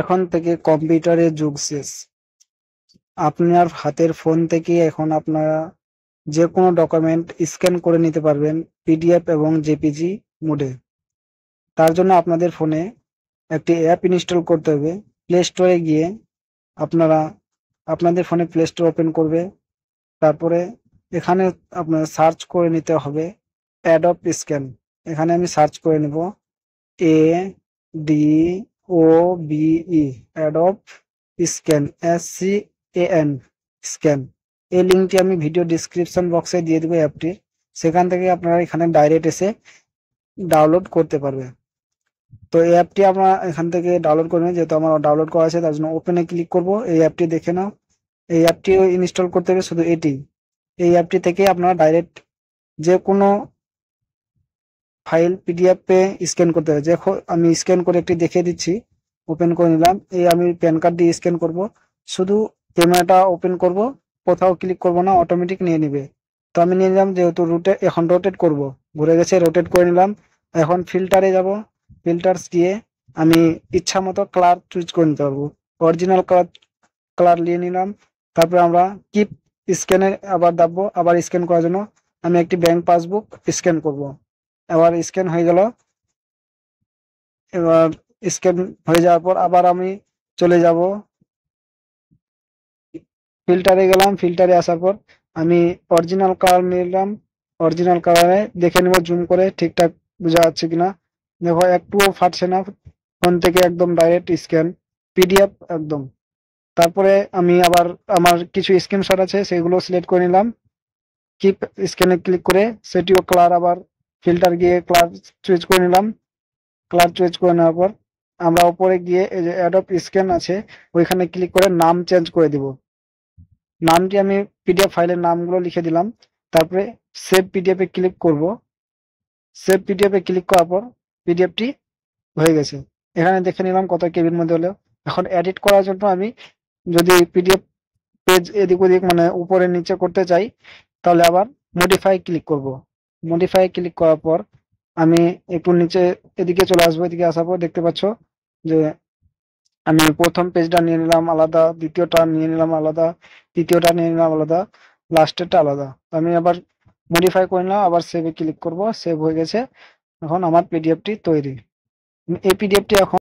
এখন থেকে কম্পিউটারের যুগ শেষ। আপনার হাতের ফোন থেকে এখন আপনারা যে কোনো ডকুমেন্ট স্ক্যান করে নিতে পারবেন পিডিএফ এবং জেপিজি মোডে। তার জন্য আপনাদের ফোনে একটি অ্যাপ ইনস্টল করতে হবে। প্লে স্টোরে গিয়ে আপনারা আপনাদের ফোনে প্লে স্টোর ওপেন করবে। তারপরে এখানে আপনার সার্চ করে নিতে হবে অ্যাডব স্ক্যান। এখানে আমি সার্চ করে নেব ADOBE Adobe scan SCAN scan. এই লিঙ্কটি আমি ভিডিও ডিসক্রিপশন বক্সে দিয়ে দেবো অ্যাপটির। সেখান থেকে আপনারা এখানে ডাইরেক্ট এসে ডাউনলোড করতে পারবে। তো এই অ্যাপটি আমরা এখান থেকে ডাউনলোড করে যেহেতু আমার ডাউনলোড করা আছে তার জন্য ওপেনে ক্লিক করব। এই অ্যাপটি দেখে নাও। এই অ্যাপটিও ইনস্টল করতে হবে শুধু এটি। এই অ্যাপটি থেকে আপনারা ডাইরেক্ট যে কোনো ফাইল পিডিএফ এ স্ক্যান করতে হবে। দেখো আমি স্ক্যান করে একটি দেখিয়ে দিচ্ছি। ওপেন করে নিলাম। এই আমি প্যান কার্ড দিয়ে স্ক্যান করব। শুধু ক্যামেরাটা ওপেন করব, কোথাও ক্লিক করব না, অটোমেটিক নিয়ে নিবে। তো আমি নিয়ে নিলাম, যেহেতু এখন রোটেট করব, ঘুরে গেছে, রোটেট করে নিলাম। এখন ফিল্টারে যাব। ফিল্টার্স গিয়ে আমি ইচ্ছা মতো কালার চুজ করে নিতে পারবো। অরিজিনাল কালার কালার নিয়ে নিলাম। তারপরে আমরা কিপ স্ক্যানে আবার দাববো। আবার স্ক্যান করার জন্য আমি একটি ব্যাংক পাসবুক স্ক্যান করব। এবার স্ক্যান হয়ে গেল। এবার স্ক্যান হয়ে যাওয়ার পর আবার আমি চলে যাব, ফিল্টারে গেলাম। ফিল্টারে আসার পর আমি অরিজিনাল কালার নিলাম। অরিজিনাল কালারে দেখে নেব জুম করে ঠিকঠাক বোঝা যাচ্ছে কিনা। দেখো একটুও ফাটছে না, ফোন থেকে একদম ডাইরেক্ট স্ক্যান পিডিএফ একদম। তারপরে আমি আবার আমার কিছু স্ক্রিনশট আছে সেগুলো সিলেক্ট করে নিলাম। কিপ স্ক্যানে ক্লিক করে সেটিও কালার আবার ফিল্টার গিয়ে কালার চুজ করে নিলাম। কালার চুজ করে নেওয়ার পর আমরা উপরে গিয়ে এই যে অ্যাডব স্ক্যান আছে ওইখানে ক্লিক করে নাম চেঞ্জ করে দিব। নামটি আমি পিডিএফ ফাইলের নামগুলো লিখে দিলাম। তারপরে সেভ পিডিএফ এ ক্লিক করব। সেভ পিডিএফ এ ক্লিক করার পর পিডিএফটি হয়ে গেছে। এখানে দেখে নিলাম কত কেবির মধ্যে হলো। এখন এডিট করার জন্য আমি যদি পিডিএফ পেজ এদিক ওদিক মানে উপরে নিচে করতে চাই তাহলে আবার মডিফাই ক্লিক করব। মডিফাই ক্লিক করার পর আমি একটু নিচে এদিকে চলে আসবো। এদিকে আসার পর দেখতে পাচ্ছ যে আমি প্রথম পেজটা নিয়ে নিলাম আলাদা, দ্বিতীয়টা নিয়ে নিলাম আলাদা, তৃতীয়টা নিয়ে নিলাম আলাদা, লাস্টেরটা আলাদা। আমি আবার মডিফাই করে নিলাম, আবার সেভে ক্লিক করব। সেভ হয়ে গেছে। এখন আমার পিডিএফটি তৈরি। এই পিডিএফটি এখন